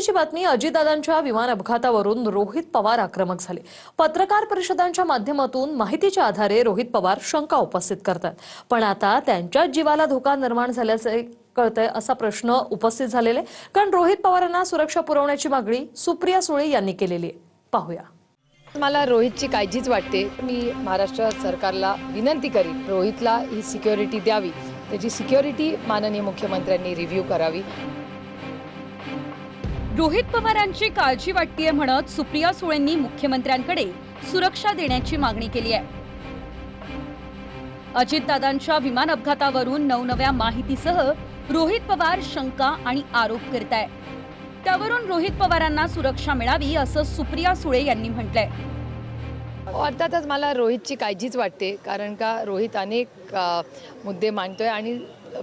महत्त्वाची बातमी, अजितदादांच्या विमान अपघातावरून रोहित पवार आक्रमक झाले। पत्रकार परिषदांच्या माध्यमातून माहितीच्या आधारे रोहित पवार शंका उपस्थित करतात। पण आता त्यांच्या जीवाला धोका निर्माण झाल्याचे कळतंय असा प्रश्न उपस्थित झालेला आहे, कारण रोहित पवारांना सुरक्षा पुरवण्याची मागणी सुप्रिया सुळे यांनी केलेली आहे। पाहूया। मला रोहितची काळजीच वाटते। मी महाराष्ट्र सरकारला विनंती करीन, रोहितला ही सिक्युरिटी द्यावी, त्याची सिक्युरिटी माननीय मुख्यमंत्र्यांनी रिव्ह्यू करावी। रोहित पवारांची काळजी वाटते म्हणत सुप्रिया सुळेंनी मुख्यमंत्र्यांकडे सुरक्षा देण्याची मागणी केली आहे। अजितदादांच्या विमान अपघातावरून नवनव्या माहितीसह रोहित पवार शंका आणि आरोप करत आहेत। त्यावरून रोहित पवारांना सुरक्षा मिळावी असं सुप्रिया सुळे यांनी म्हटलंय। अर्थातच मला रोहितची काळजीच वाटते, कारण का रोहित अनेक मुद्दे मांडतोय आणि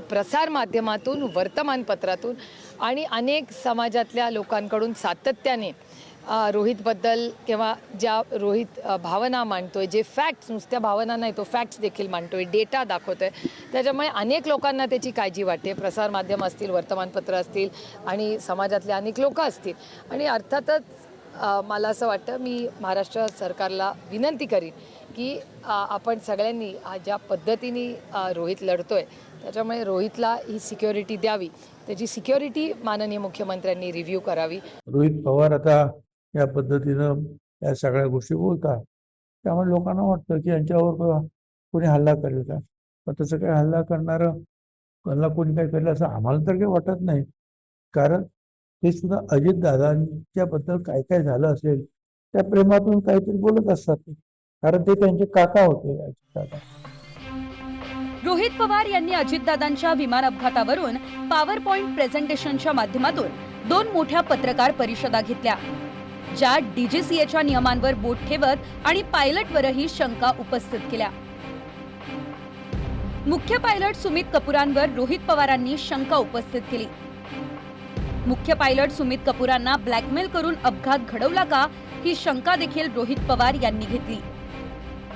प्रसार माध्यमातून, वर्तमानपत्रातून आणि अनेक समाजातल्या लोकांकडून सातत्याने रोहितबद्दल किंवा ज्या रोहित भावना मांडतोय, जे फॅक्ट्स, नुसत्या भावना नाही, तो फॅक्ट्स देखील मांडतोय, डेटा दाखवतोय, त्याच्यामुळे अनेक लोकांना त्याची काळजी वाटते। प्रसारमाध्यम असतील, वर्तमानपत्र असतील आणि समाजातले अनेक लोक असतील। आणि अर्थातच मला असं वाटतं, मी महाराष्ट्र सरकारला विनंती करीन की आपण सगळ्यांनी ज्या पद्धतीने रोहित लढतोय, त्याच्यामुळे रोहितला ही सिक्युरिटी द्यावी, त्याची सिक्युरिटी माननीय मुख्यमंत्र्यांनी रिव्ह्यू करावी। रोहित पवार आता या पद्धतीनं या सगळ्या गोष्टी बोलतात, त्यामुळे लोकांना वाटतं की यांच्यावर कोणी हल्ला करेल का। पण तसं काही हल्ला करणारं कोणी काही करेल असं आम्हाला तर काही वाटत नाही, कारण ते सुद्धा अजितदादांच्या बद्दल काय काय झालं असेल त्या प्रेमातून काहीतरी बोलत असतात, कारण ते त्यांचे काका होते अजितदादा। रोहित पवार यांनी अजितदादांच्या विमान अपघातावरून पॉवर पॉइंट प्रेझेंटेशनच्या माध्यमातून 2 मोठ्या पत्रकार परिषदा घेतल्या, ज्यात डीजीसीएच्या नियमांवर बोट ठेवत आणि पायलटवरही शंका उपस्थित केल्या। मुख्य पायलट सुमित कपूरांवर रोहित पवारांनी शंका उपस्थित केली। मुख्य पायलट सुमित कपूरांना ब्लॅकमेल करून अपघात घडवला का, ही शंका देखील रोहित पवार यांनी घेतली।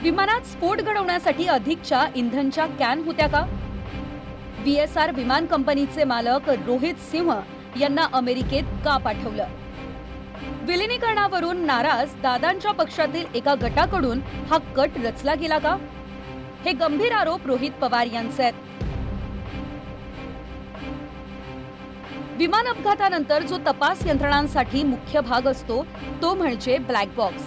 विमानात स्फोट घडवण्यासाठी अधिकच्या इंधनच्या कॅन होत्या का? VSR विमान कंपनीचे मालक रोहित सिंह यांना अमेरिकेत का पाठवलं? विलिनीकरणावरून नाराज दादांच्या पक्षातील एका गटाकडून हा कट रचला गेला का? हे गंभीर आरोप रोहित पवार यांचे आहेत। विमान अपघातानंतर जो तपास यंत्रणांसाठी मुख्य भाग असतो तो म्हणजे ब्लॅक बॉक्स,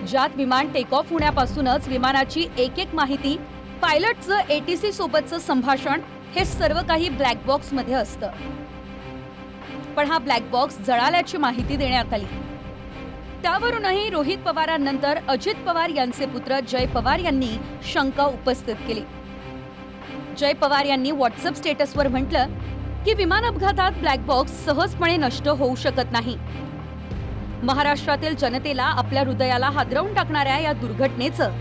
ज्यात विमान टेक ऑफ होण्यापासूनच विमानाची एक माहिती, पायलटचं ATC सोबतचं संभाषण, हे सर्व काही ब्लॅक बॉक्स मध्ये असतं। पण हा ब्लॅक बॉक्स जळाल्याची माहिती देण्यात आली। त्यावरूनही रोहित पवारांनंतर अजित पवार यांचे पुत्र जय पवार यांनी शंका उपस्थित केली। जय पवार यांनी व्हॉट्सअप स्टेटसवर म्हटलं की विमान अपघातात ब्लॅक बॉक्स सहजपणे नष्ट होऊ शकत नाही। महाराष्ट्रातील जनतेला आपल्या हृदयाला हादरवून टाकणाऱ्या या दुर्घटनेचं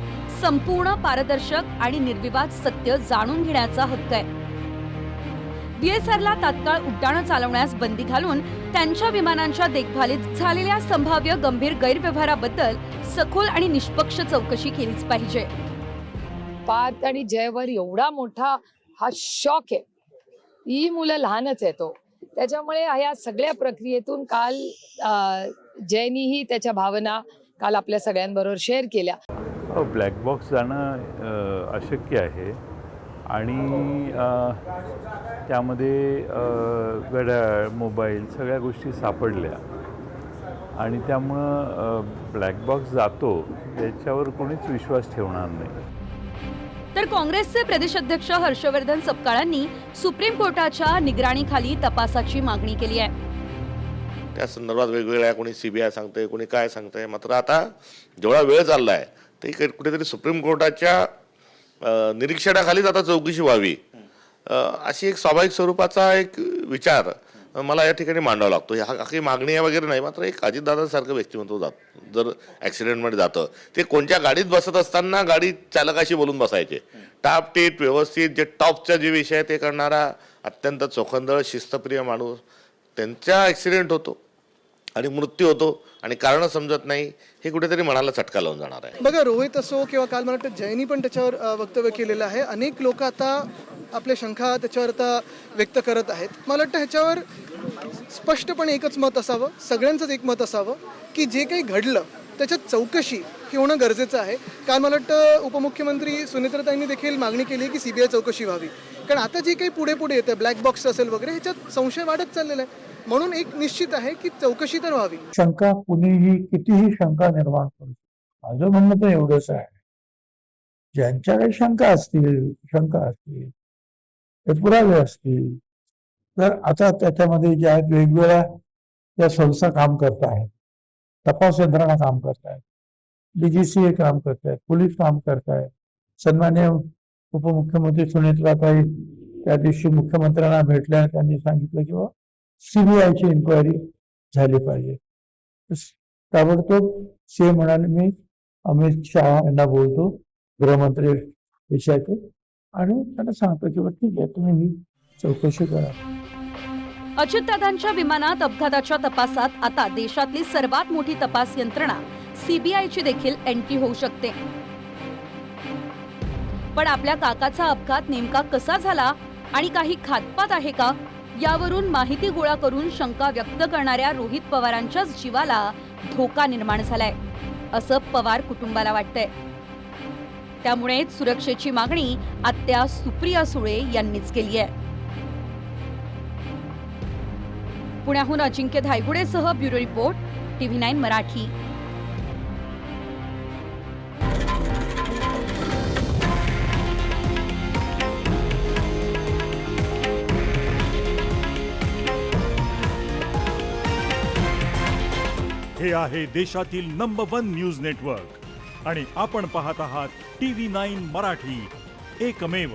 संपूर्ण पारदर्शक आणि निर्विवाद सत्य जाणून घेण्याचा हक्क आहे। VSRला तात्काळ उड्डाणं चालवण्यास बंदी घालून त्यांच्या विमानांच्या देखभालीत झालेल्या संभाव्य गंभीर गैरव्यवहाराबद्दल सखोल आणि निष्पक्ष चौकशी केलीच पाहिजे। पार्थ आणि जयवर एवढा मोठा हा शॉक आहे, ही मुलं लहानच आहे तो, त्याच्यामुळे या सगळ्या प्रक्रियेतून काल जयनीही त्याच्या भावना काल आपल्या सगळ्यांबरोबर शेअर केल्या। ब्लॅक बॉक्स जाणं अशक्य आहे आणि त्यामध्ये घड्याळ, मोबाईल सगळ्या गोष्टी सापडल्या आणि त्यामुळं ब्लॅक बॉक्स जातो याच्यावर कोणीच विश्वास ठेवणार नाही। तर काँग्रेसचे प्रदेश अध्यक्ष हर्षवर्धन सपकाळांनी सुप्रीम कोर्टाच्या निगराणीखाली तपासाची मागणी केली आहे। त्या संदर्भात वेगवेगळ्या, कोणी CBI सांगतंय, कोणी काय सांगतंय, मात्र आता जेवढा वेळ चाललाय ते कुठेतरी सुप्रीम कोर्टाच्या निरीक्षणाखालीच आता चौकशी व्हावी, अशी एक स्वाभाविक स्वरूपाचा एक विचार मला या ठिकाणी मांडावा लागतो। ह्या काही मागणी वगैरे नाही, मात्र एक अजितदादांसारखं व्यक्तिमत्व जर ॲक्सिडेंटमध्ये जातं, ते कोणत्या गाडीत बसत असताना गाडी चालकाशी बोलून बसायचे, टापटीप व्यवस्थित जे टॉपचा जे विषय आहे ते करणारा अत्यंत चोखंदळ शिस्तप्रिय माणूस, त्यांचा ॲक्सिडेंट होतो आणि मृत्यू होतो आणि कारण समजत नाही, हे कुठेतरी मनाला चटका लावून जाणार आहे। बघा, रोहित असो किंवा काल मला वाटतं जयनी पण त्याच्यावर वक्तव्य केलेलं आहे। अनेक लोक आता आपल्या शंका त्याच्यावर आता व्यक्त करत आहेत. मला वाटतं ह्याच्यावर स्पष्टपणे एकच मत असावं, सगळ्यांचंच एक मत असावं की जे काही घडलं त्याच्यात चौकशी हे होणं गरजेचं आहे. काल मला वाटतं उपमुख्यमंत्री सुनेत्राताईंनी देखील मागणी केली आहे की CBI चौकशी व्हावी, कारण आता जे काही पुढे पुढे येतं ब्लॅक बॉक्स असेल वगैरे ह्याच्यात संशय वाढत चाललेला आहे. म्हणून एक निश्चित आहे की चौकशी तर व्हावी. शंका कुणीही कितीही शंका निर्माण करू शकतो. माझं म्हणणं तर एवढंच आहे, ज्यांच्याकडे शंका असतील ते पुरावे असतील तर आता त्याच्यामध्ये ज्या वेगवेगळ्या त्या संस्था काम करत आहेत, तपास यंत्रणा काम करतायत, DGCA काम करतायत, पोलीस काम करतायत. सन्मान्य उपमुख्यमंत्री सुनेत्राताई त्या दिवशी मुख्यमंत्र्यांना भेटल्या, त्यांनी सांगितलं की CBIची इन्क्वायरी झाली पाहिजे. ताबडतोब CM म्हणाले मी अमित शहा यांना बोलतो, गृहमंत्री विषयाचे, आणि त्यांना सांगतो की ठीक आहे तुम्ही ही चौकशी करा. अजितदादांच्या विमानात अपघाताच्या तपासात आता देशातली सर्वात मोठी तपास यंत्रणा CBIची देखील एंट्री होऊ शकते. पण आपल्या काकाचा अपघात नेमका कसा झाला आणि काही खातपात आहे का, यावरून माहिती गोळा करून शंका व्यक्त करणाऱ्या रोहित पवारांच्याच जीवाला धोका निर्माण झालाय असं पवार कुटुंबाला वाटतंय. त्यामुळे सुरक्षेची मागणी आत्या सुप्रिया सुळे यांनीच केली आहे. पुण्याहून अजिंक्य धायगुडेसह ब्युरो रिपोर्ट, TV9 मराठी. हे आहे देशातील नंबर 1 न्यूज नेटवर्क आणि आपण पाहत आहात TV9 मराठी, एकमेव.